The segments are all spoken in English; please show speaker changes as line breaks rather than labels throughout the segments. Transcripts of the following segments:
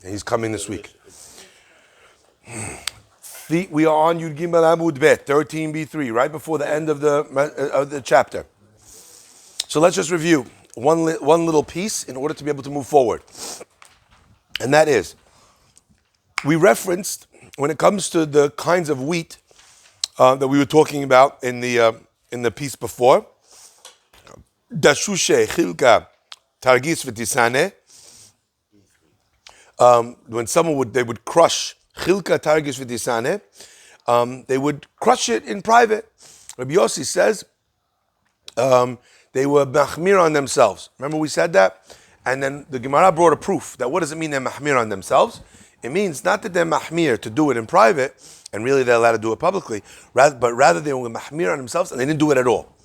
He's coming this week. We are on Yud Gimel Amud Bet, 13b3, right before the end of the chapter. So let's just review one little piece in order to be able to move forward. And that is, we referenced, when it comes to the kinds of wheat that we were talking about in the piece before, Dashushe, Chilka, Targis v'tisane, when someone they would crush Chilka, Targis v'tisane, they would crush it in private. Rabbi Yossi says they were mahmir on themselves. Remember we said that? And then the Gemara brought a proof that what does it mean they're mahmir on themselves? It means not that they're mahmir to do it in private, and really they're allowed to do it publicly, but rather they were mahmir on themselves and they didn't do it at all.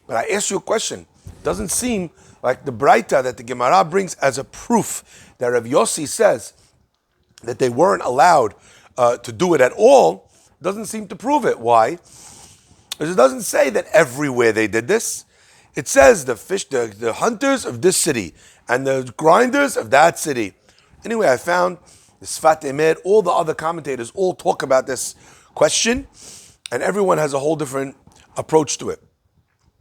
But I ask you a question. It doesn't seem like the Braita that the Gemara brings as a proof that Rav Yossi says that they weren't allowed to do it at all, doesn't seem to prove it. Why? Because it doesn't say that everywhere they did this. It says the hunters of this city and the grinders of that city. Anyway, I found the Sfat Emed, all the other commentators all talk about this question, and everyone has a whole different approach to it.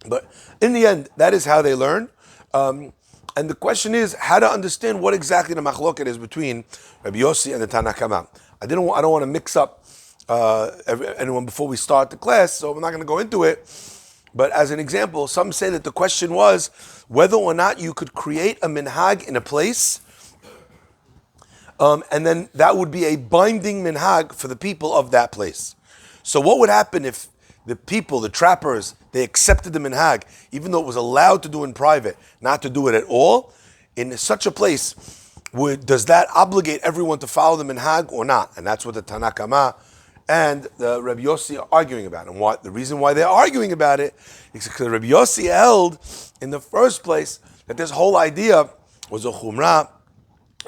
But in the end, that is how they learn. And the question is how to understand what exactly the machloket is between Rabbi Yossi and the Tanna Kama. I don't want to mix up anyone before we start the class, so I'm not going to go into it. But as an example, some say that the question was whether or not you could create a minhag in a place, and then that would be a binding minhag for the people of that place. So what would happen if the people, the trappers, they accepted the minhag, even though it was allowed to do in private, not to do it at all? In such a place, does that obligate everyone to follow the minhag or not? And that's what the Tanna Kama and the Rabbi Yossi are arguing about. And the reason why they're arguing about it is because Rabbi Yossi held in the first place that this whole idea was a chumrah.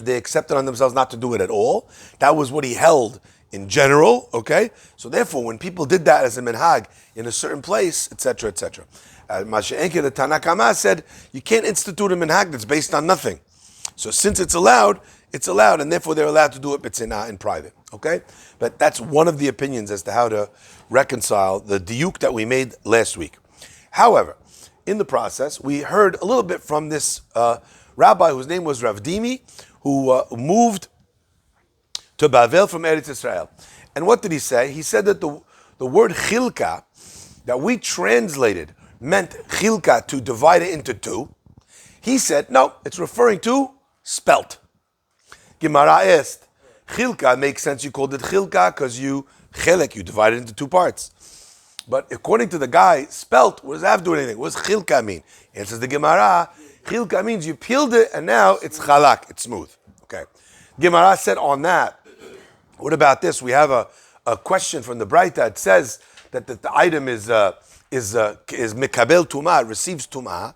They accepted on themselves not to do it at all. That was what he held in general, okay? So therefore, when people did that as a minhag in a certain place, etc., etc. Masha'enke, the Tanna Kama said, you can't institute a minhag that's based on nothing. So since it's allowed, and therefore they're allowed to do it b'tzinah in private, okay? But that's one of the opinions as to how to reconcile the diuk that we made last week. However, in the process, we heard a little bit from this rabbi whose name was Rav Dimi, who moved to Bavel from Eretz Israel. And what did he say? He said that the word chilka, that we translated, meant chilka to divide it into two. He said, no, it's referring to spelt. Gemara asked, chilka makes sense, you called it chilka because you divide it into two parts. But according to the guy, spelt, what does that have to do with anything? What does chilka mean? Answers the Gemara, chilka means you peeled it and now it's chalak, it's smooth. Okay. Gemara said on that, what about this? We have a question from the Braita. It says that the item is mikabel tumah, receives tumah.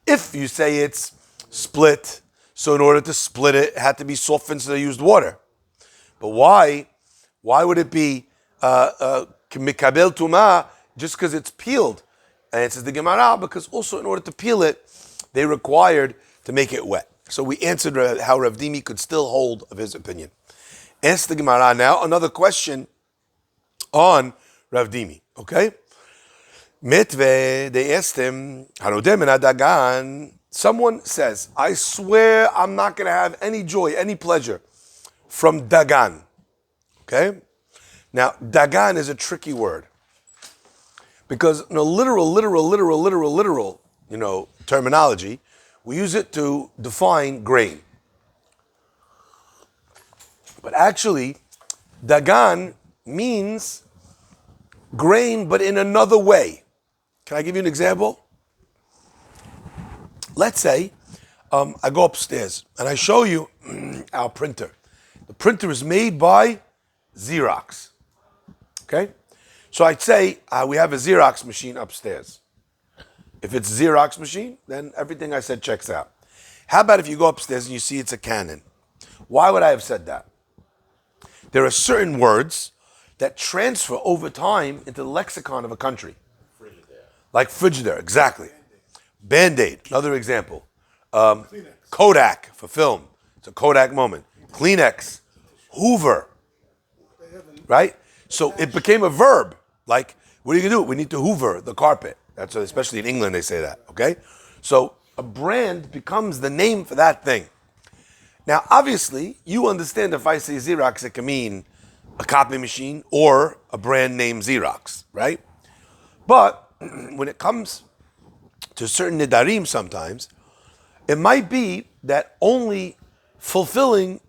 If you say it's split, so in order to split it, it had to be softened, so they used water. But why? Why would it be mikabel tumah just because it's peeled? And it says the Gemara, because also in order to peel it, they required to make it wet. So we answered how Rav Dimi could still hold of his opinion. Ask the Gemara now another question on Rav Dimi. Okay? Mitve, they asked him, Harodem and Adagan. Someone says, I swear I'm not going to have any joy, any pleasure from Dagan. Okay? Now, Dagan is a tricky word. Because in a literal, terminology, we use it to define grain. But actually, Dagan means grain, but in another way. Can I give you an example? Let's say I go upstairs and I show you our printer. The printer is made by Xerox. Okay? So I'd say we have a Xerox machine upstairs. If it's a Xerox machine, then everything I said checks out. How about if you go upstairs and you see it's a Canon? Why would I have said that? There are certain words that transfer over time into the lexicon of a country. Like Frigidaire, exactly. Band-Aid, another example. Kodak for film. It's a Kodak moment. Kleenex, Hoover, right? So it became a verb. Like, what are you gonna do? We need to Hoover the carpet. That's especially in England they say that. Okay, so a brand becomes the name for that thing. Now, obviously, you understand if I say Xerox, it can mean a copy machine or a brand name Xerox, right? But when it comes to certain nidarim sometimes, it might be that only fulfilling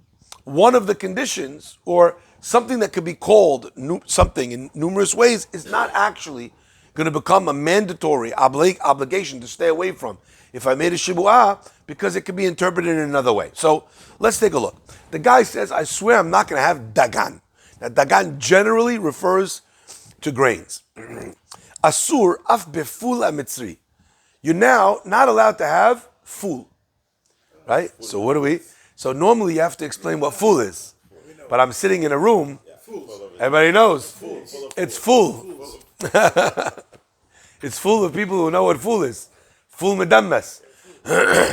one of the conditions or something that could be called something in numerous ways is not actually going to become a mandatory obligation to stay away from if I made a shibu'ah, because it could be interpreted in another way. So let's take a look. The guy says, I swear I'm not going to have dagan. Now, dagan generally refers to grains. Asur af beful mitzri. You're now not allowed to have ful. Right? So what do we? So normally you have to explain what ful is. But I'm sitting in a room. Everybody knows. It's full. It's full of people who know what ful is. Ful medammes.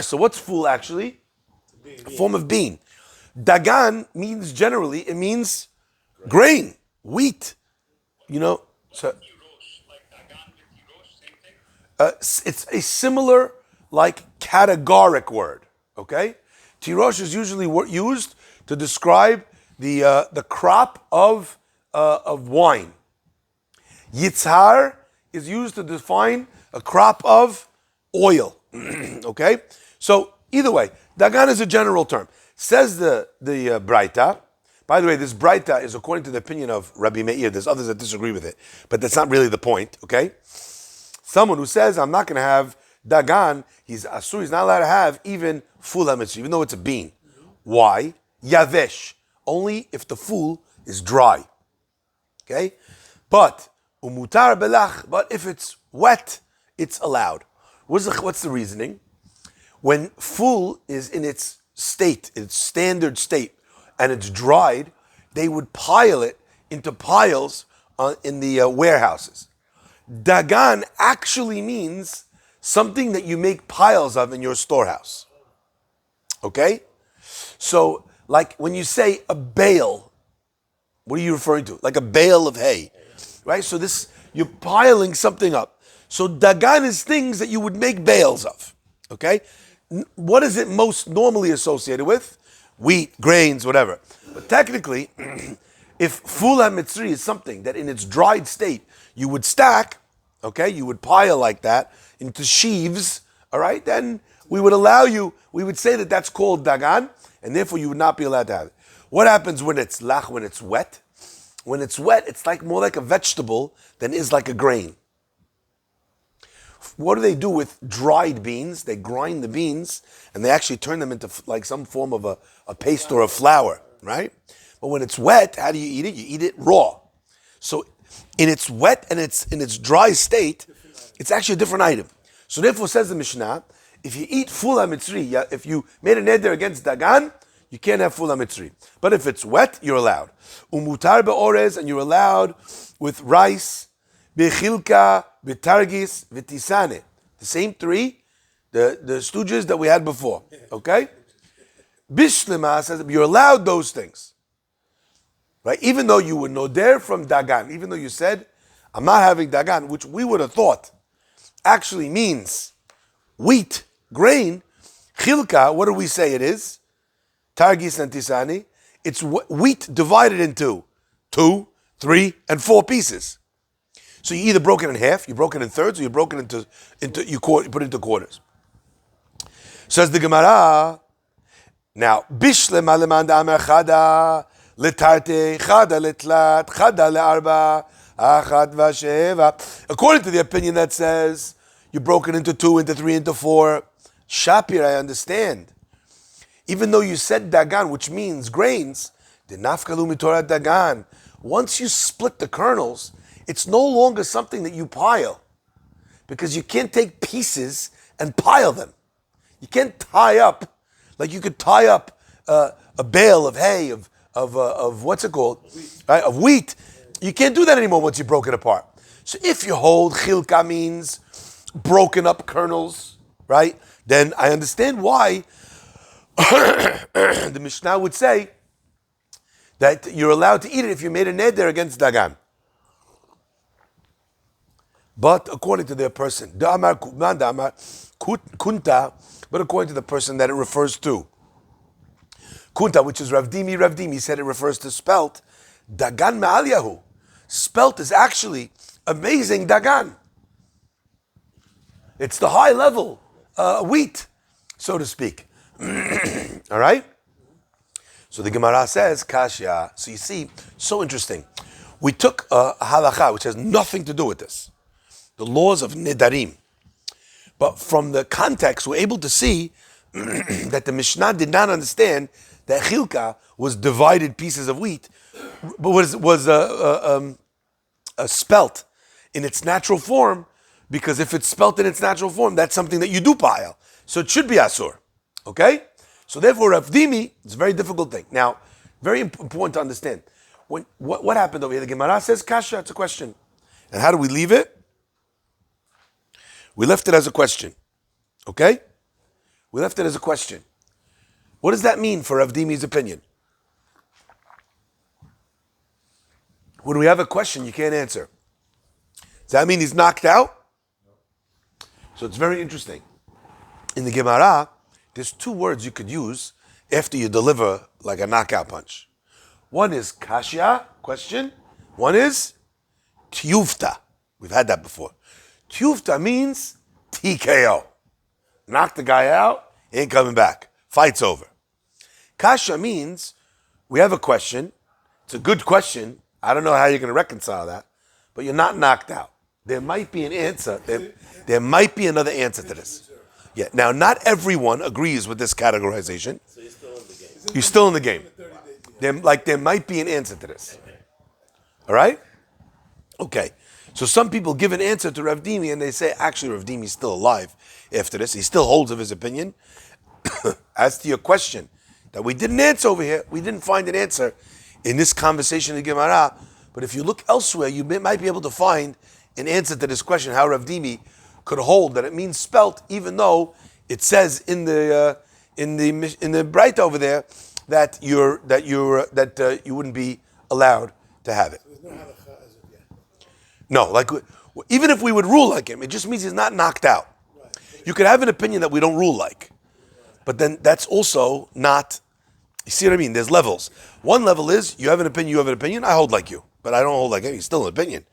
So what's ful actually? A form of bean. Dagan means generally, it means grain, wheat. You know, so it's a similar, like, categoric word. Okay, tirosh is usually used to describe the crop of wine. Yitzhar is used to define a crop of oil. Okay, so either way, dagan is a general term. Says the Braita. By the way, this Braita is according to the opinion of Rabbi Meir. There's others that disagree with it, but that's not really the point. Okay, someone who says I'm not going to have dagan, he's asur, he's not allowed to have even ful hamitzri, even though it's a bean. Why? Yavesh, only if the ful is dry. Okay, but umutar belach, but if it's wet, it's allowed. What's the reasoning? When ful is in its state, its standard state, and it's dried, they would pile it into piles in the warehouses. Dagan actually means something that you make piles of in your storehouse. Okay? So, like when you say a bale, what are you referring to? Like a bale of hay, right? So you're piling something up. So dagan is things that you would make bales of, okay? What is it most normally associated with? Wheat, grains, whatever. But technically, if ful hamitzri is something that in its dried state you would stack, okay, you would pile like that into sheaves, all right, then we would say that that's called dagan, and therefore you would not be allowed to have it. What happens when it's lach, when it's wet? When it's wet, it's like more like a vegetable than is like a grain. What do they do with dried beans? They grind the beans and they actually turn them into like some form of a paste or a flour, right? But when it's wet, how do you eat it? You eat it raw. So in its wet and in its dry state, it's actually a different item. So therefore says the Mishnah, if you eat ful hamitzri, if you made an eder against dagan, you can't have ful hamitzri. But if it's wet, you're allowed. Umutar be'orez, and you're allowed with rice, bechilka, betargis, v'tisane. The same three, the stooges that we had before. Okay? Bishlema says you're allowed those things. Right? Even though you were noder from dagan, even though you said, I'm not having dagan, which we would have thought actually means wheat, grain. Chilka, what do we say it is? Targis and tisani. It's wheat divided into 2, 3, and 4 pieces. So you either broke it in half, you broke it in thirds, or you broke it you put it into quarters. Says the Gemara. Now, bishlema leman da'amer chada letarte chada letlat chada le'arba achad v'sheva. According to the opinion that says you broke it into 2, into 3, into 4, Shapir, I understand. Even though you said dagan, which means grains, the nafkalu mitorah dagan. Once you split the kernels, it's no longer something that you pile, because you can't take pieces and pile them. You can't tie up, like you could tie up a bale of hay, of what's it called? Right? Of wheat. You can't do that anymore once you broke it apart. So if you hold chilka means broken up kernels, right? Then I understand why the Mishnah would say that you're allowed to eat it if you made a neder against Dagan. But according to their person, Da'amar Kunta, but according to the person that it refers to, Kunta, which is Rav Dimi said it refers to spelt, Dagan Ma'alyahu. Spelt is actually amazing Dagan. It's the high level wheat, so to speak. All right? So the Gemara says, Kashya. So you see, so interesting. We took a halacha, which has nothing to do with this, the laws of Nedarim. But from the context, we're able to see that the Mishnah did not understand that chilka was divided pieces of wheat, but was a spelt in its natural form, because if it's spelt in its natural form, that's something that you do pile. So it should be asur. Okay? So therefore, Rav Dimi, it's a very difficult thing. Now, very important to understand. What happened over here? The Gemara says, Kasha, it's a question. And how do we leave it? We left it as a question. Okay? We left it as a question. What does that mean for Rav Dimi's opinion? When we have a question you can't answer, does that mean he's knocked out? So it's very interesting. In the Gemara, there's two words you could use after you deliver like a knockout punch. One is kashya, question. One is tiyufta. We've had that before. Tiyufta means TKO. Knock the guy out, he ain't coming back. Fight's over. Kasha means we have a question. It's a good question. I don't know how you're going to reconcile that, but you're not knocked out. There might be an answer. There might be another answer to this. Yeah. Now, not everyone agrees with this categorization.
So you're still in the game.
You're still in the game. There might be an answer to this. All right? Okay. So some people give an answer to Rav Dimi and they say, actually, Rav Dimi is still alive after this. He still holds of his opinion. As to your question that we didn't answer over here, we didn't find an answer in this conversation in Gemara. But if you look elsewhere, you might be able to find an answer to this question, how Rav Dimi could hold that it means spelt, even though it says in the Braita over there that you wouldn't be allowed to have it.
There's no halakha as of yet.
No, like even if we would rule like him, it just means he's not knocked out.
Right.
You could have an opinion that we don't rule like, but then that's also not. You see what I mean? There's levels. One level is you have an opinion, I hold like you, but I don't hold like him. He's still an opinion.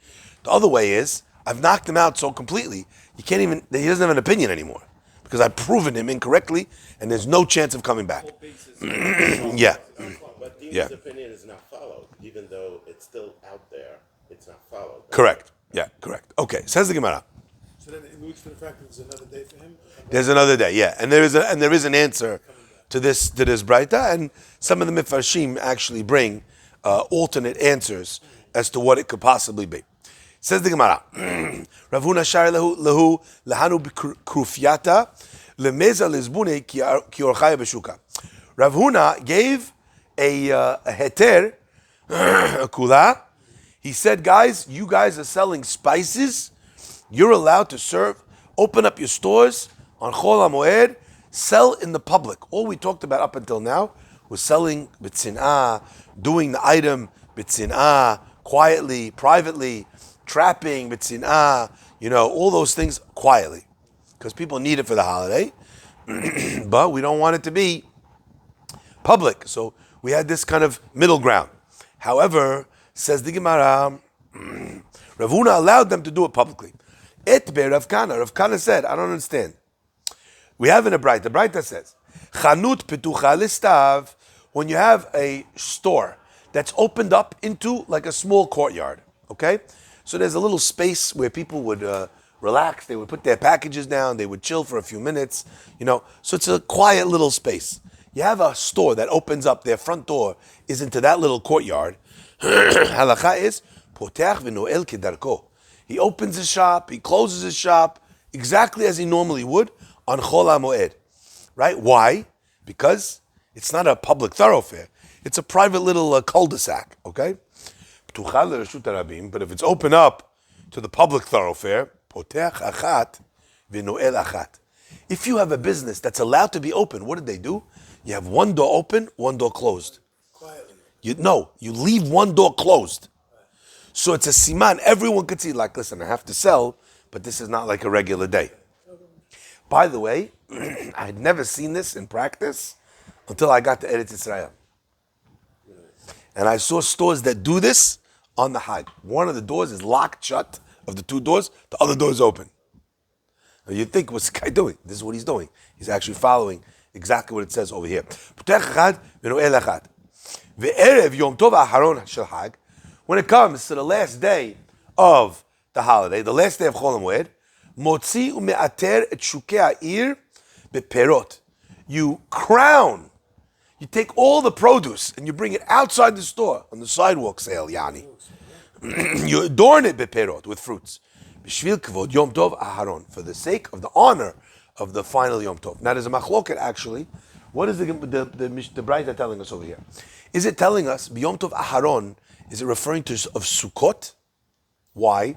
The other way is I've knocked him out so completely he doesn't have an opinion anymore because I've proven him incorrectly and there's no chance of coming back. Yeah.
But Dimi's
Yeah.
opinion is not followed, even though it's still out there. It's not followed.
Correct. Yeah, correct. Okay, says the Gemara.
So then it alludes to the fact that there's another day for him.
There's another day, yeah, and there is an answer to this Braita, and some of the Mefarshim actually bring alternate answers as to what it could possibly be. Says the Gemara, Rav Huna shar lehu lahanu b'krufyata lemeza lizbune ki orchaya b'shuka. Rav Huna gave a heter, a kula. He said, guys, you guys are selling spices. You're allowed to open up your stores on Chol HaMoed, sell in the public. All we talked about up until now was selling b'tzin'ah, doing the item b'tzin'ah, quietly, privately, trapping b'tzin'ah, all those things quietly. Because people need it for the holiday. But we don't want it to be public. So we had this kind of middle ground. However, says the Gemara, Rav Huna allowed them to do it publicly. Etbe Rav Kana. Rav Kana said, I don't understand. We have in a Braita. The Braita says, Chanut petucha listav, when you have a store that's opened up into like a small courtyard, okay? So there's a little space where people would relax, they would put their packages down, they would chill for a few minutes, so it's a quiet little space. You have a store that opens up, their front door is into that little courtyard. Halakha is, potach v'noel kedarko. He opens his shop, he closes his shop, exactly as he normally would on Chol HaMoed. Right? Why? Because it's not a public thoroughfare. It's a private little cul-de-sac, okay? But if it's open up to the public thoroughfare, potach achat v'noel achat. If you have a business that's allowed to be open, what did they do? You have one door open, one door closed.
Quietly.
You leave one door closed. So it's a siman. Everyone could see, like, listen, I have to sell, but this is not like a regular day. By the way, I had never seen this in practice until I got to Eretz Israel. And I saw stores that do this on the Hag. One of the doors is locked shut, of the two doors, the other door is open. Now you'd think, what's the guy doing? This is what he's doing. He's actually following exactly what it says over here. When it comes to the last day of the holiday, the last day of Chol HaMoed, motzi u'me'ater et shukei ha'ir beperot. You crown, you take all the produce and you bring it outside the store on the sidewalk sale, yani. You adorn it beperot, with fruits. B'shvil kvod Yom Tov Aharon, for the sake of the honor of the final Yom Tov. Now there's a machloket actually. What is the Braita telling us over here? Is it telling us Yom Tov Aharon? Is it referring to of Sukkot? Why?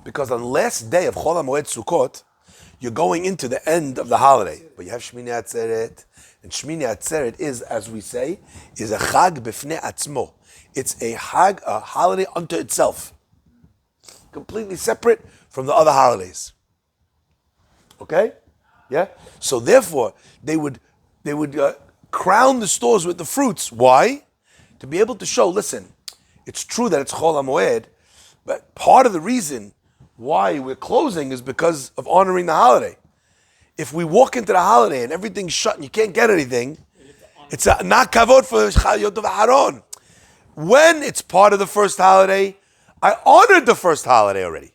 Because on the last day of Chol HaMoed Sukkot, you're going into the end of the holiday. But you have Shmini Atzeret, and Shmini Atzeret is, as we say, is a Chag B'fnei Atzmo. It's a Chag, a holiday unto itself, completely separate from the other holidays. Okay? Yeah. So therefore, they would crown the stores with the fruits. Why? To be able to show. Listen, it's true that it's Chol HaMoed, but part of the reason why we're closing is because of honoring the holiday. If we walk into the holiday and everything's shut and you can't get anything, it's not kavod for Yom Tov Aharon. When it's part of the first holiday, I honored the first holiday already.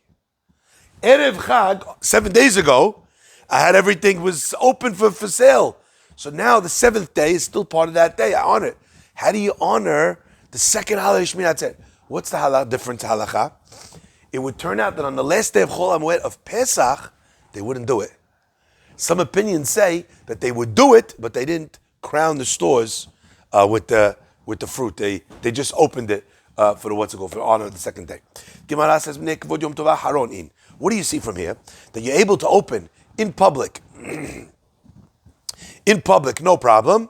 Erev Chag, 7 days ago, I had everything was open for sale. So now the 7th day is still part of that day. I honor it. How do you honor the second holiday, Shmini Atzeret? What's the difference halacha? It would turn out that on the last day of Chol HaMoed of Pesach, they wouldn't do it. Some opinions say that they would do it, but they didn't crown the stores with the fruit. They just opened it for the honor of the second day. Gemara says, what do you see from here? That you're able to open in public. In public, no problem.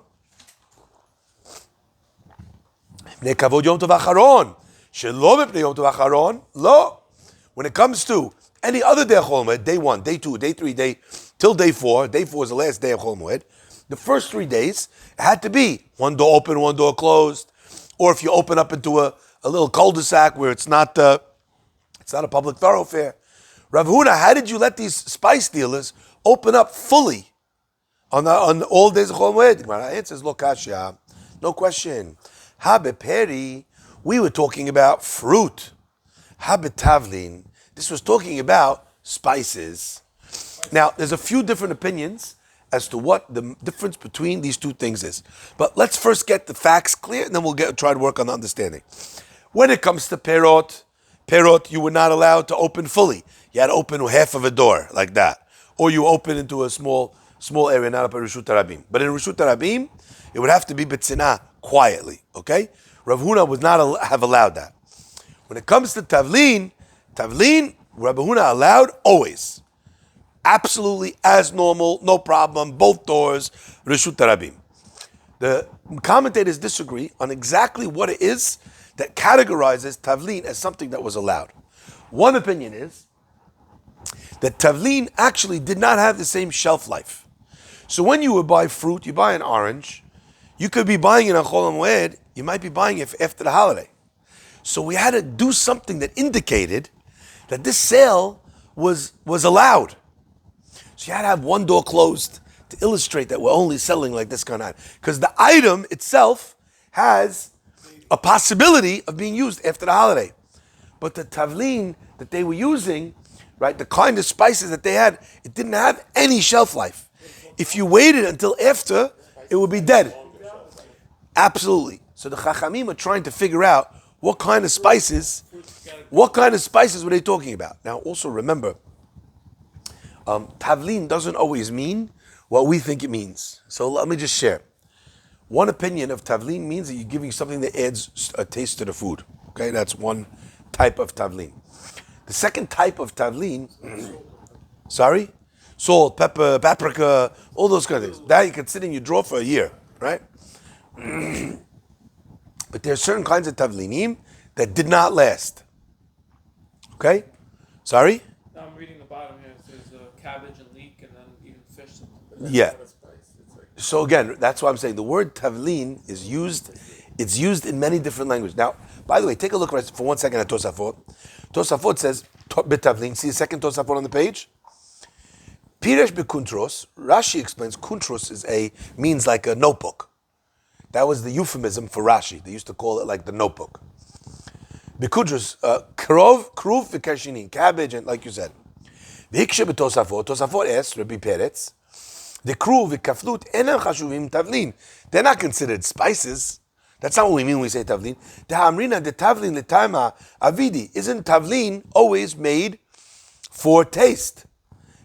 When it comes to any other day of Chol HaMoed, day 1, day 2, day 3, till day 4, day 4 is the last day of Chol HaMoed, the first 3 days, it had to be one door open, one door closed, or if you open up into a little cul-de-sac where it's not a public thoroughfare. Rav Huna, how did you let these spice dealers open up fully on all days of Chol HaMoed? The Gemara answers, Lo kasha, no question. Habeperi, we were talking about fruit. Habetavlin, this was talking about spices. Now, there's a few different opinions as to what the difference between these two things is. But let's first get the facts clear, and then we'll try to work on the understanding. When it comes to perot, you were not allowed to open fully. You had to open half of a door, like that. Or you open into a small area, not up at Rishut Harabim. But in Rishut Harabim, it would have to be betzina, quietly, okay? Rav Huna would not have allowed that. When it comes to Tavlin, Rav Huna allowed always. Absolutely as normal, no problem, both doors, Rishut Harabim. The commentators disagree on exactly what it is that categorizes Tavlin as something that was allowed. One opinion is that Tavlin actually did not have the same shelf life. So when you would buy fruit, you buy an orange, you could be buying it on Chol HaMoed, you might be buying it after the holiday. So we had to do something that indicated that this sale was allowed. So you had to have one door closed to illustrate that we're only selling like this kind of item. Because the item itself has a possibility of being used after the holiday. But the tavlin that they were using, right, the kind of spices that they had, it didn't have any shelf life. If you waited until after, it would be dead. Absolutely. So the Chachamim are trying to figure out what kind of spices were they talking about? Now also remember, Tavlin doesn't always mean what we think it means. So let me just share. One opinion of Tavlin means that you're giving something that adds a taste to the food. Okay, that's one type of Tavlin. The second type of Tavlin, salt, pepper, paprika, all those kind of things. That you can sit in your drawer for a year. right? But there are certain kinds of tavlinim that did not last. Okay? Sorry?
Now I'm reading the bottom here. It says cabbage and leek, and then even fish.
Yeah. So again, that's why I'm saying the word tavlin is used. It's used in many different languages. Now, by the way, take a look for 1 second at Tosafot. Tosafot says betavlin. See the second Tosafot on the page. Piresh bekuntros. Rashi explains kuntros means like a notebook. That was the euphemism for Rashi. They used to call it like the notebook. Bekuntros, kruv v'kashinin, cabbage, and like you said. V'hikshe b'Tosafot. Tosafot asks Rabbi Peretz. The kruv v'kaflut enam chashuvim tavlin. They're not considered spices. That's not what we mean when we say tavlin. The hamrina the tavlin l'tama avidi. Isn't tavlin always made for taste?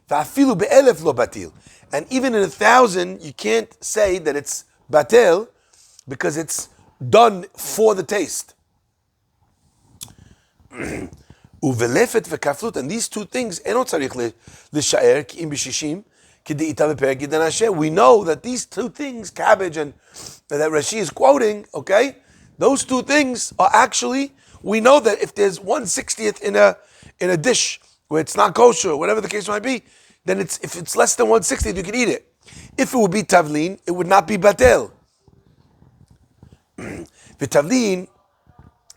V'afilu be'elef lo batil. And even in 1,000, you can't say that it's batel because it's done for the taste. Uvelefet v'kaflut, and these two things, eno tzarich l'sha'er ki'im b'shishim. We know that these two things, cabbage and that Rashi is quoting, okay, those two things are actually, we know that if there's 1/60th in a dish where it's not kosher, whatever the case might be, then if it's less than 1/60th, you can eat it. If it would be tavlin, it would not be batel. V'tavlin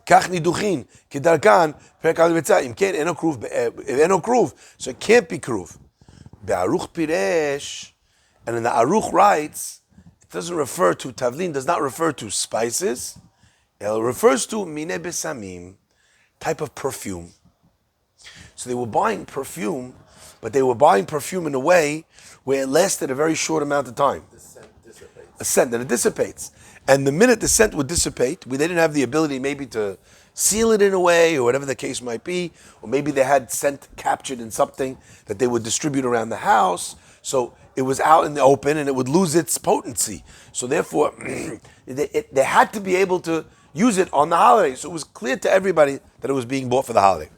kach niduchin kidarkan perek al betzah im ken eno kruv, so it can't be kruv. Be'aruch piresh, and in the Aruch writes, it doesn't refer to tavlin, does not refer to spices. It refers to mine besamim, type of perfume. So they were buying perfume, but they were buying perfume in a way where it lasted a very short amount of time.
The scent dissipates.
A scent, and it dissipates. And the minute the scent would dissipate, they didn't have the ability maybe to seal it in a way, or whatever the case might be, or maybe they had scent captured in something that they would distribute around the house, so it was out in the open and it would lose its potency. So therefore, they had to be able to use it on the holiday. So it was clear to everybody that it was being bought for the holiday.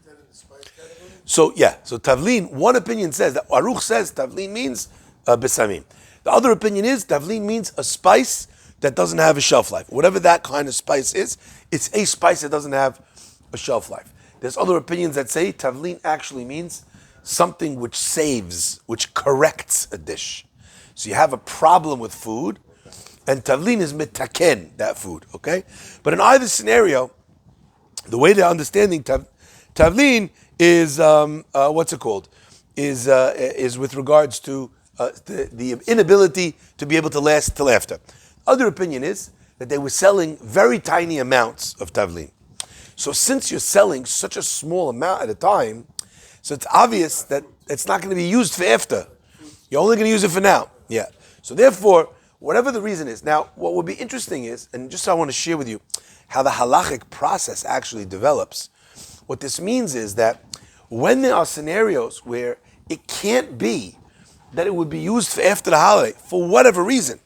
So tavlin, one opinion says, that Aruch says tavlin means besamim. The other opinion is tavlin means a spice that doesn't have a shelf life. Whatever that kind of spice is, it's a spice that doesn't have a shelf life. There's other opinions that say tavlin actually means something which saves, which corrects a dish. So you have a problem with food, and tavlin is mitaken, that food, okay? But in either scenario, the way they're understanding tavlin is, is with regards to the inability to be able to last till after. Other opinion is that they were selling very tiny amounts of tavlin. So since you're selling such a small amount at a time, so it's obvious that it's not going to be used for after. You're only going to use it for now. Yeah. So therefore, whatever the reason is, now what would be interesting is, and just I want to share with you how the halachic process actually develops. What this means is that when there are scenarios where it can't be that it would be used for after the holiday, for whatever reason,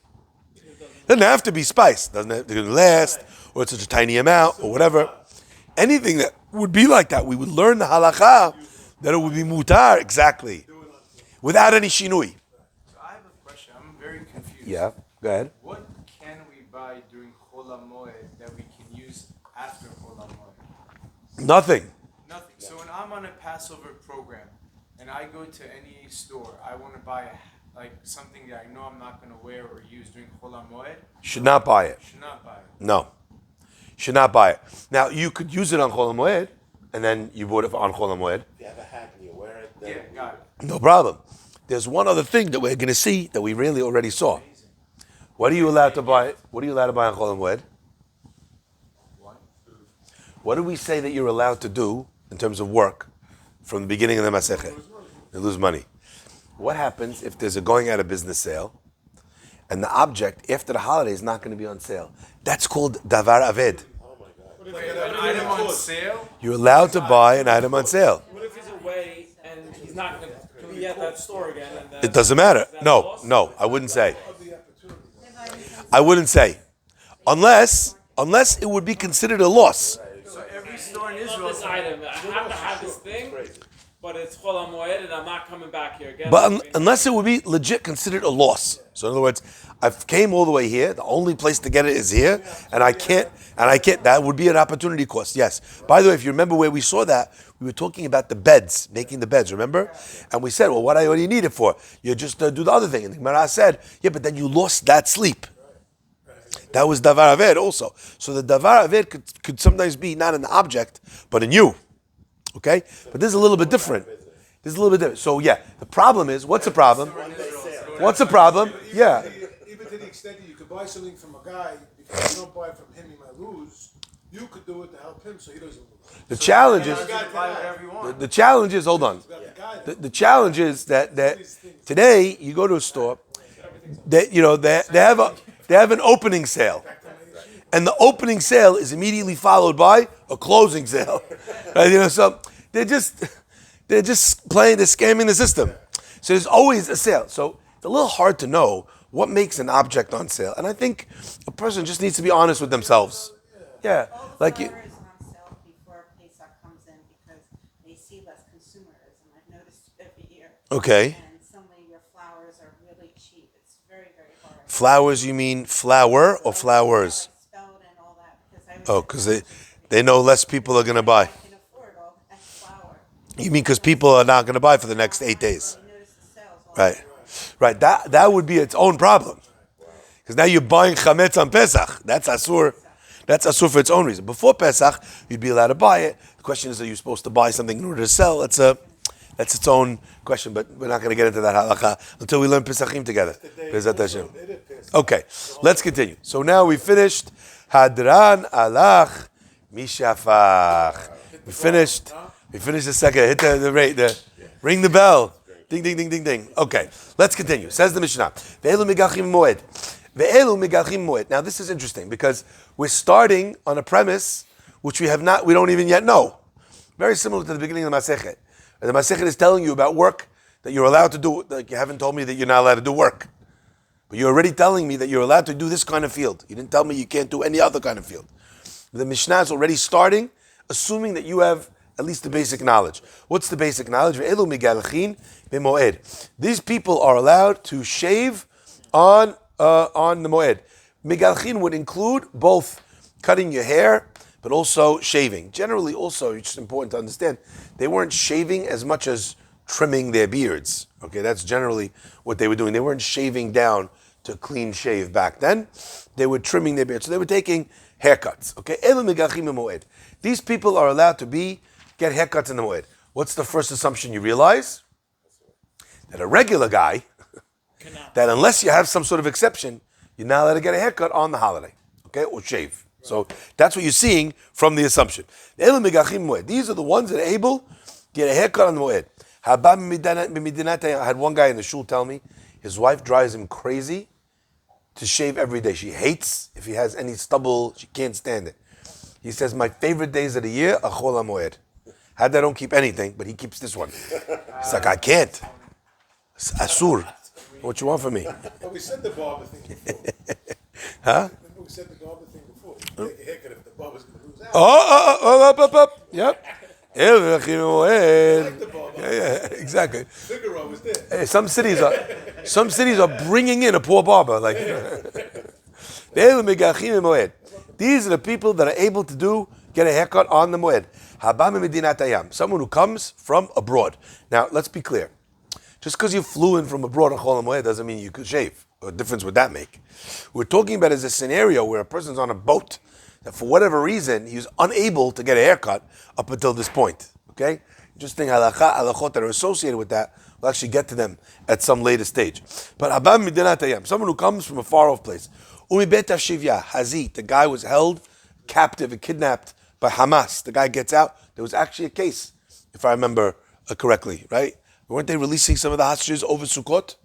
it doesn't have to be spice, doesn't have to last, or it's such a tiny amount, or whatever. Anything that would be like that, we would learn the halacha that it would be mutar, exactly, without any shinui.
So I have a question. I'm very confused.
Yeah, go ahead.
What can we buy during Chol HaMoed that we can use after Chol HaMoed?
Nothing.
Nothing. So when I'm on a Passover program and I go to any store, I want to buy something that I know I'm not going to wear or use during Chol HaMoed.
Should not buy it.
Should not buy it.
No. Should not buy it. Now, you could use it on Chol HaMoed, and then you bought it on Chol HaMoed.
If you have a hat and you wear it, then
Yeah, got it.
No problem. There's one other thing that we're going to see that we really already saw. What are you allowed to buy? What are you allowed to buy on Chol HaMoed? What do we say that you're allowed to do in terms of work from the beginning of the Masechet? You lose money. What happens if there's a going out of business sale and the object after the holiday is not going to be on sale? That's called davar aved.
Wait, an item on sale?
You're allowed to buy an item on sale.
What if he's away and he's not going to be at that store again? And then
It doesn't matter. No, I wouldn't say. I wouldn't say. Unless it would be considered a loss.
So every store in
I love
Israel.
this item. I have to have this thing, but it's Chol HaMoed and I'm not coming back here again.
But unless it would be legit considered a loss. So in other words, I've came all the way here. The only place to get it is here, and I can't. That would be an opportunity cost. Yes. By the way, if you remember where we saw that, we were talking about the beds, making the beds. Remember? And we said, well, what do you need it for? You just do the other thing. And the Gemara said, yeah, but then you lost that sleep. That was davar aved also. So the davar aved could sometimes be not an object, but in you. Okay? But this is a little bit different. So yeah, the problem is, what's the problem? What's the problem? Yeah.
Even to the extent that you could buy something from a guy, because you don't buy from him, he might lose. You could do it to help him so he doesn't lose.
The challenge is,
Buy whatever you want.
the challenge is, hold on. The challenge is that today you go to a store, they have an opening sale. And the opening sale is immediately followed by a closing sale. Right? So they're just scamming the system. So there's always a sale. So it's a little hard to know what makes an object on sale. And I think a person just needs to be honest with themselves. Yeah. Like you.
Flowers on sale before Pesach comes in because they see less consumerism. I've noticed every year.
Okay.
And suddenly your flowers are really cheap. It's very, very hard.
Flowers, you mean flour or flowers?
Like spelled and all that because
Oh, because they know less people are going to buy.
I can afford all that flour.
You mean because people are not going to buy for the next 8 days?
I notice the sales all
Right. Right. That would be its own problem. Because now you're buying chametz on Pesach. That's asur. That's asur for its own reason. Before Pesach, you'd be allowed to buy it. The question is, are you supposed to buy something in order to sell? That's its own question, but we're not going to get into that halakha until we learn Pesachim together. Bezat Hashem. Okay, let's continue. So now we finished Hadran Alach Mishafach. We finished the second. Hit the ring the bell. Ding, ding, ding, ding, ding. Okay, let's continue. Says the Mishnah. Ve'elu megachim moed. Ve'elu megachim moed. Now this is interesting because we're starting on a premise which we don't even yet know. Very similar to the beginning of the Masechet. The Masechet is telling you about work that you're allowed to do. Like you haven't told me that you're not allowed to do work. But you're already telling me that you're allowed to do this kind of field. You didn't tell me you can't do any other kind of field. The Mishnah is already starting, assuming that you have at least the basic knowledge. What's the basic knowledge? These people are allowed to shave on the moed. Migalchin would include both cutting your hair, but also shaving. Generally, also, it's just important to understand, they weren't shaving as much as trimming their beards. Okay, that's generally what they were doing. They weren't shaving down to clean shave back then. They were trimming their beards. So they were taking haircuts. Okay, these people are allowed to get haircuts in the moed. What's the first assumption you realize? That a regular guy, that unless you have some sort of exception, you're not allowed to get a haircut on the holiday, okay, or shave. So that's what you're seeing from the assumption. These are the ones that are able to get a haircut on the moed. I had one guy in the shul tell me his wife drives him crazy to shave every day. She hates if he has any stubble. She can't stand it. He says, my favorite days of the year are Chol HaMoed. I don't keep anything, but he keeps this one. He's like, I can't. It's asur. What you want from me?
But we said the barber thing before.
Huh?
Remember we said the barber thing before. You can take a haircut if the barber's going to lose out.
Up. Yep. Yeah, exactly.
Figaro was there.
Hey, some cities are bringing in a poor barber. Like, these are the people that are able to get a haircut on the moed. Someone who comes from abroad. Now, let's be clear. Just because you flew in from abroad on Chol HaMoed doesn't mean you could shave. What difference would that make? We're talking about is a scenario where a person's on a boat that for whatever reason he was unable to get a haircut up until this point. Okay? Interesting halachot that are associated with that. We'll actually get to them at some later stage. But someone who comes from a far off place. The guy was held captive and kidnapped by Hamas. The guy gets out. There was actually a case, if I remember correctly, right? Weren't they releasing some of the hostages over Sukkot?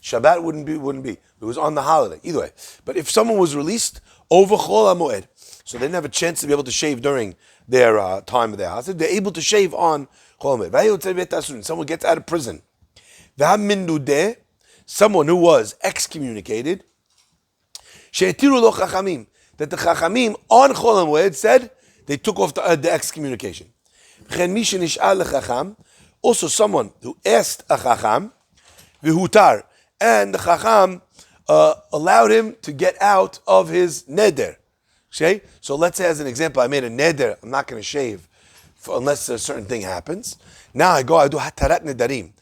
Shabbat wouldn't be. It was on the holiday. Either way. But if someone was released over Chol HaMoed, so they didn't have a chance to be able to shave during their time of their hostage, they're able to shave on Chol HaMoed. Someone gets out of prison. Someone who was excommunicated, that the Chachamim on Chol HaMoed said they took off the excommunication. Also someone who asked a Chacham, v'hutar, and the Chacham allowed him to get out of his neder. Okay? So let's say, as an example, I made a neder, I'm not going to shave unless a certain thing happens. Now I do hatarat nedarim.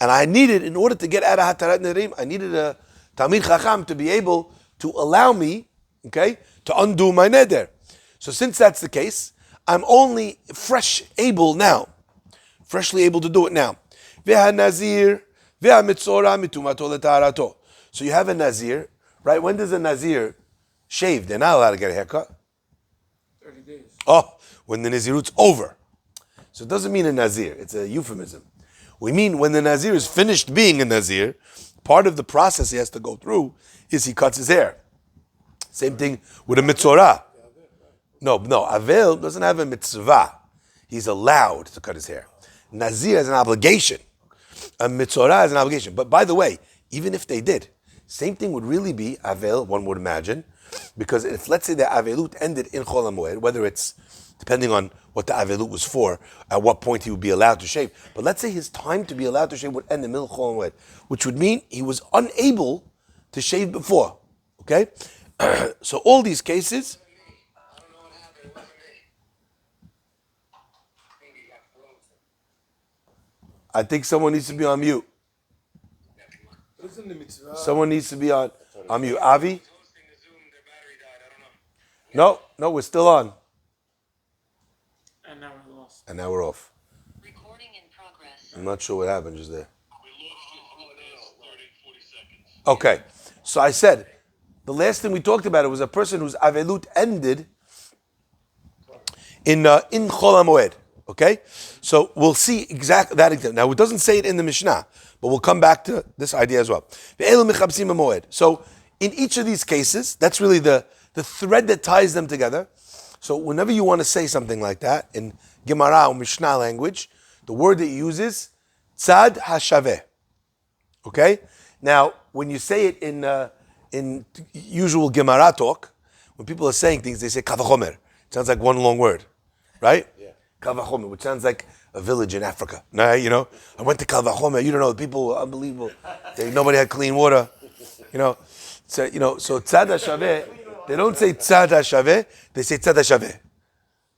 And I needed, in order to get out of hatarat nedarim, I needed a Talmid Chacham to be able to allow me, okay, to undo my neder. So since that's the case, I'm only freshly able to do it now. Nazir, so you have a Nazir, right? When does a Nazir shave? They're not allowed to get a haircut.
30 days.
Oh, when the Nazirut's over. So it doesn't mean a Nazir, it's a euphemism. We mean when the Nazir is finished being a Nazir, part of the process he has to go through is he cuts his hair. Same thing with a Mitzorah. No, Avel doesn't have a mitzvah. He's allowed to cut his hair. Nazir has an obligation. A Mitzorah has an obligation. But by the way, even if they did, same thing would really be Avel, one would imagine, because if, let's say, the Avelut ended in Chol HaMoed, whether it's, depending on what the Avelut was for, at what point he would be allowed to shave, but let's say his time to be allowed to shave would end in the middle of Chol HaMoed, which would mean he was unable to shave before, okay? So all these cases, I think someone needs to be on mute.
Isn't the mitzvah?
Someone needs to be on mute. Avi? No, we're still on.
And now we're lost.
And now we're off.
Recording in progress.
I'm not sure what happened just there. Okay, so I said, the last thing we talked about, it was a person whose avelut ended in Chol HaMoed. Okay, so we'll see exactly that example. Now it doesn't say it in the Mishnah, but we'll come back to this idea as well. So in each of these cases, that's really the thread that ties them together. So whenever you want to say something like that in Gemara or Mishnah language, the word that you use is tzad hashaveh. Okay, now when you say it in usual Gemara talk, when people are saying things, they say kavachomer. It sounds like one long word, right? Yeah. Kavachomer, which sounds like a village in Africa. Nah, you know, I went to Kavachomer. You don't know, the people were unbelievable. Nobody had clean water. So tzad hashaveh, they don't say tzad hashaveh, they say tzad hashaveh.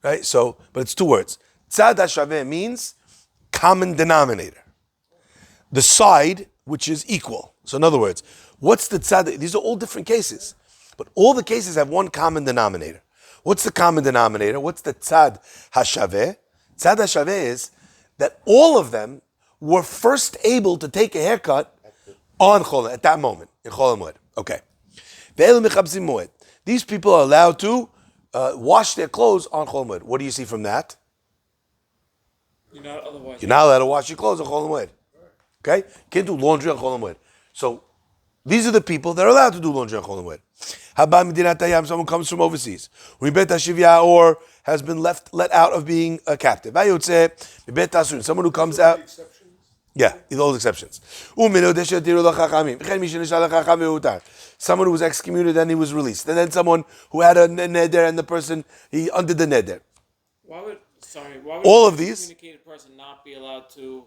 Right? So, but it's two words. Tzad hashaveh means common denominator. The side which is equal. So in other words, what's the tzad? These are all different cases, but all the cases have one common denominator. What's the common denominator? What's the tzad hashaveh? Tzad hashaveh is that all of them were first able to take a haircut at that moment in Chol HaMoed. Okay. These people are allowed to wash their clothes on Chol HaMoed. What do you see from that?
You're not
allowed to wash your clothes on Chol HaMoed. Okay? You can't do laundry on Chol HaMoed. So these are the people that are allowed to do laundry on Chol HaMoed. Someone comes from overseas, or has been let out of being a captive. Someone who comes out. Yeah, these are all exceptions. Someone who was excommunicated and he was released. And then someone who had a neder and the person, he undid the neder.
Why would
all
a
of these
excommunicated person not be allowed to?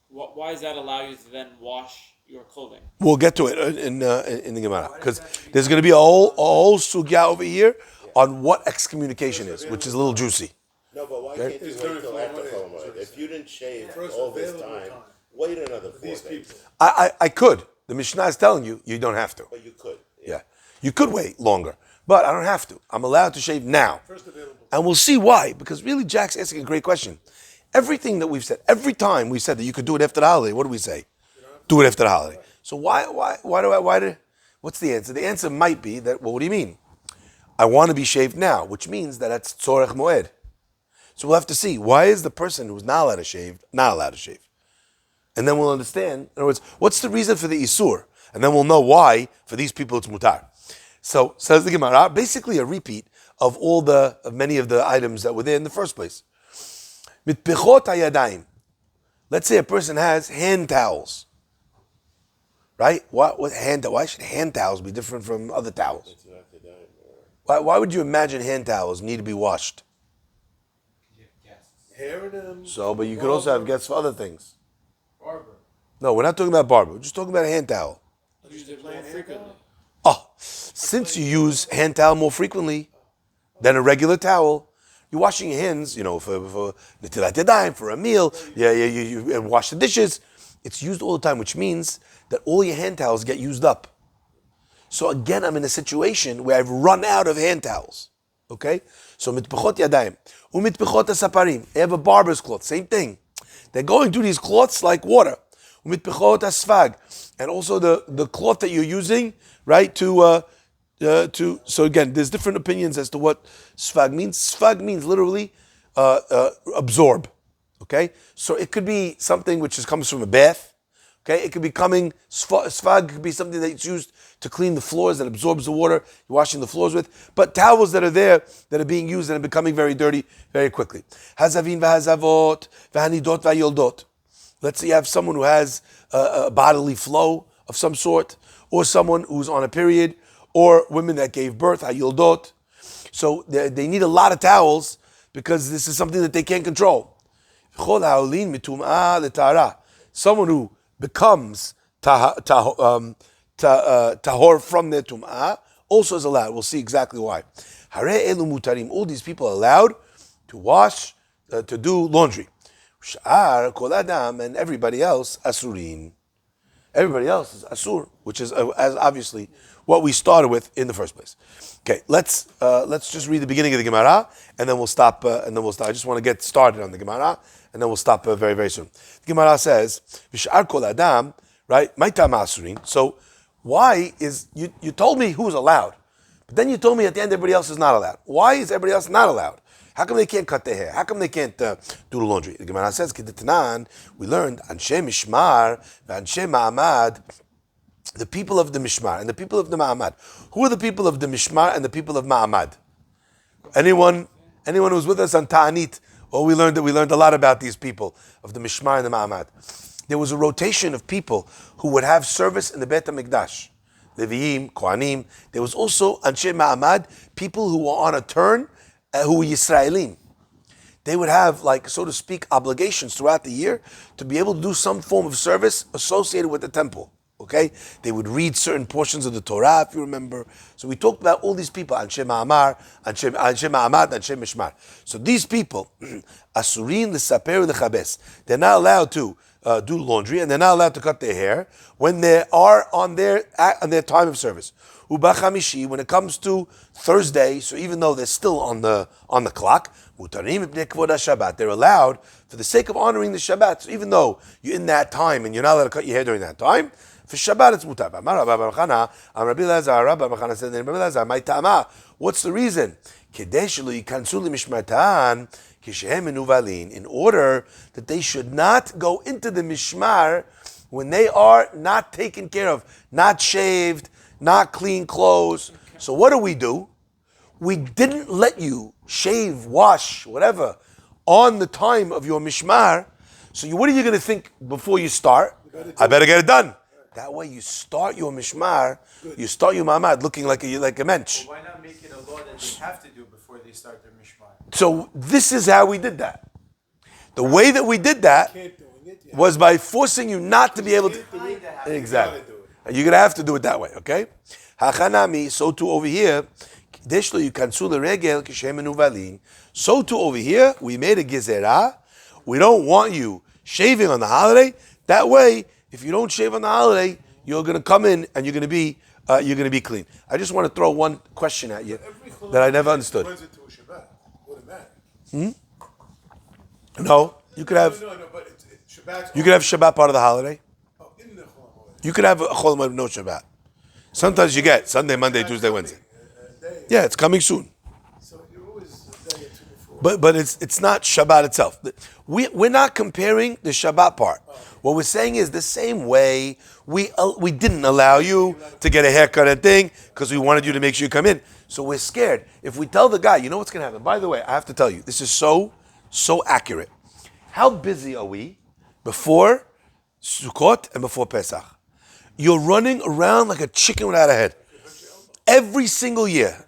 Why does that allow you to then wash your clothing?
We'll get to it in the Gemara, because there's going to be a whole sugya over here on what excommunication is, which is a little juicy.
No, but why can't you wait till after Chol HaMoed? If you didn't shave all this time, wait another 4 days.
I could. The Mishnah is telling you, you don't have to.
But you could.
Yeah. You could wait longer, but I don't have to. I'm allowed to shave now. And we'll see why, because really Jack's asking a great question. Everything that we've said, every time we said that you could do it after the holiday, what do we say? Do it after the holiday. So what's the answer? The answer might be that, well, what do you mean? I want to be shaved now, which means that that's tzorech moed. So we'll have to see, why is the person who's not allowed to shave, not allowed to shave? And then we'll understand, in other words, what's the reason for the isur? And then we'll know why, for these people, it's mutar. So, says the Gemara, basically a repeat of many of the items that were there in the first place. Mitpichot hayadayim. Let's say a person has hand towels. Right? Why should hand towels be different from other towels? Why would you imagine hand towels need to be washed?
Hair in them.
So, but you could also have guests for other things.
Barber.
No, we're not talking about barber. We're just talking about a hand towel.
Use it more frequently.
Oh, since you use hand towel more frequently than a regular towel, you're washing your hands, for netilat yadayim, for a meal. Yeah, you wash the dishes. It's used all the time, which means that all your hand towels get used up. So again, I'm in a situation where I've run out of hand towels. Okay? So mitpechot yadayim, umitpechot asaparim. They have a barber's cloth, same thing. They're going through these cloths like water. Umitpechot asfag, and also the cloth that you're using, right? So again, there's different opinions as to what sfag means. Sfag means literally absorb. Okay, so it could be something which comes from a bath. Okay, it could be sfag could be something that's used to clean the floors, that absorbs the water you're washing the floors with. But towels that are there, that are being used and are becoming very dirty very quickly. Hazavin v'hazavot v'hanidot v'yoldot. Let's say you have someone who has a bodily flow of some sort, or someone who's on a period, or women that gave birth, hayildot. So they need a lot of towels because this is something that they can't control. Someone who becomes tahor from their tum'ah also is allowed. We'll see exactly why. All these people are allowed to wash, to do laundry. And everybody else asurin. Everybody else is asur, which is as obviously what we started with in the first place. Okay, let's just read the beginning of the Gemara, and then we'll stop. I just want to get started on the Gemara, and then we'll stop very, very soon. The Gemara says, "V'shar kol adam," right? Maitam asurin. So why is you told me who was allowed, but then you told me at the end everybody else is not allowed. Why is everybody else not allowed? How come they can't cut their hair? How come they can't do the laundry? The Gemara says, we learned, Anshe Mishmar, Anshe Ma'amad, the people of the Mishmar and the people of the Ma'amad. Who are the people of the Mishmar and the people of Ma'amad? Anyone who's with us on Ta'anit? Oh, we learned a lot about these people of the Mishmar and the Ma'amad. There was a rotation of people who would have service in the Beit HaMikdash. Leviim, Kohanim. There was also Anshe Ma'amad, people who were on a turn, who were Yisraelim. They would have, so to speak, obligations throughout the year to be able to do some form of service associated with the temple. Okay? They would read certain portions of the Torah, if you remember. So we talked about all these people, Anshe Ma'amad, Anshe Mishmar. So these people, Asurin l'saper l'chabes, they're not allowed to do laundry, and they're not allowed to cut their hair when they are on their time of service. Ubachamishi, when it comes to Thursday, so even though they're still on the clock, mutarim ibnei kvod Shabbat, they're allowed for the sake of honoring the Shabbat. So even though you're in that time and you're not allowed to cut your hair during that time, for Shabbat it's mutar. Amar Rabbi Bachana, Rabbi Lazar, Rabbi Bachana said, Rabbi Lazar, my ta'ama. What's the reason? Kedeshlu yikansu limishmartan kishehem menuvalin, in order that they should not go into the mishmar when they are not taken care of, not shaved, not clean clothes. So what do? We didn't let you shave, wash, whatever, on the time of your mishmar. So what are you going to think before you start? I better get it done. That way you start your mishmar, you start your ma'amad looking like a mensch.
Why not make it a law that they have to do before they start their mishmar?
So this is how we did that. The way that we did that was by forcing you not to be able to. Exactly. You're going to have to do it that way, okay? Hachanami, so too over here, so too over here, we made a gezerah. We don't want you shaving on the holiday. That way, if you don't shave on the holiday, you're going to come in and you're going to be clean. I just want to throw one question at you that I never understood. No, you could have. You could have Shabbat part of the holiday. You could have a Chol Moed no Shabbat. Sometimes you get Sunday, Monday, Tuesday, Wednesday. Yeah, it's coming soon. But it's not Shabbat itself. We're not comparing the Shabbat part. What we're saying is the same way we didn't allow you to get a haircut and thing because we wanted you to make sure you come in. So we're scared. If we tell the guy, you know what's going to happen. By the way, I have to tell you, this is so accurate. How busy are we before Sukkot and before Pesach? You're running around like a chicken without a head. Every single year.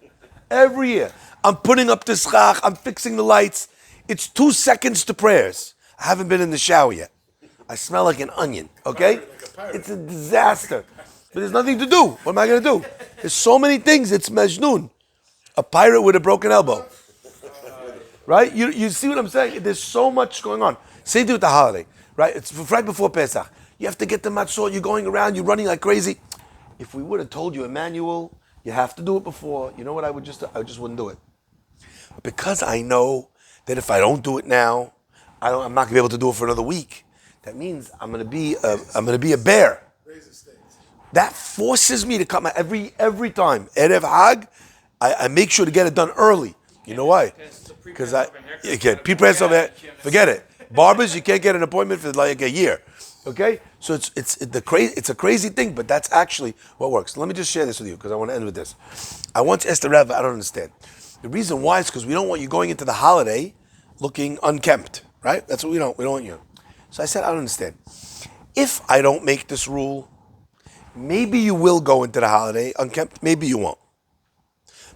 Every year. I'm putting up the schach, I'm fixing the lights. It's 2 seconds to prayers. I haven't been in the shower yet. I smell like an onion, okay? It's a disaster. But there's nothing to do. What am I going to do? There's so many things. It's Majnun. A pirate with a broken elbow. Right? You see what I'm saying? There's so much going on. Same thing with the holiday. Right? It's right before Pesach. You have to get the matzot. You're going around. You're running like crazy. If we would have told you, Emmanuel, you have to do it before. You know what? I just wouldn't do it. Because I know that if I don't do it now, I'm not going to be able to do it for another week. That means I'm going to be a bear. That forces me to come every time. Erev Hag, I make sure to get it done early. You know why? Because you can't pre-Passover. Forget it. Barbers, you can't get an appointment for like a year. Okay, so it's a crazy thing, but that's actually what works. Let me just share this with you because I want to end with this. I once asked the rabbi, I don't understand. The reason why is because we don't want you going into the holiday looking unkempt, right? That's what we don't want you. So I said, I don't understand. If I don't make this rule, maybe you will go into the holiday unkempt, maybe you won't.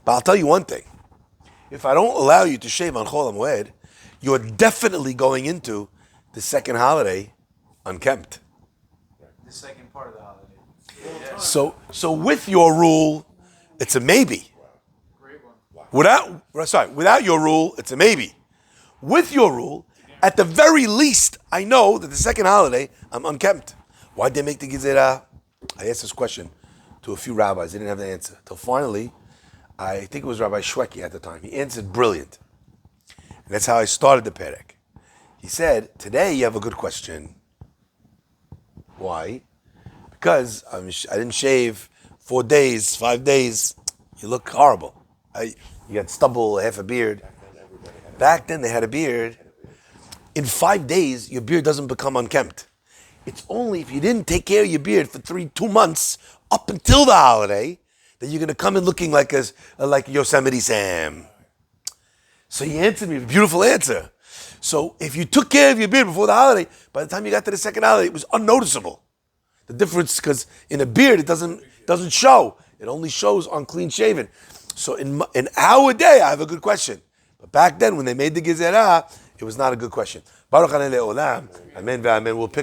But I'll tell you one thing. If I don't allow you to shave on Chol HaMoed, you're definitely going into the second holiday unkempt.
The second part of the holiday.
So with your rule, it's a maybe.
Great one.
Without your rule, it's a maybe. With your rule, at the very least, I know that the second holiday, I'm unkempt. Why'd they make the Gezerah? I asked this question to a few rabbis. They didn't have the answer. Till finally, I think it was Rabbi Shweki at the time. He answered brilliant. And that's how I started the Perek. He said, today you have a good question. Why? Because I didn't shave 4 days, 5 days. You look horrible. You got stubble, half a beard. Back then they had a beard. In 5 days, your beard doesn't become unkempt. It's only if you didn't take care of your beard for 2 months up until the holiday that you're going to come in looking like Yosemite Sam. So he answered me a beautiful answer. So if you took care of your beard before the holiday, by the time you got to the second holiday, it was unnoticeable. The difference, because in a beard, it doesn't show. It only shows on clean shaven. So in our day, I have a good question. But back then, when they made the Gezerah, it was not a good question. Baruch Hanei Le'olam. Amen ve'amen. We'll pick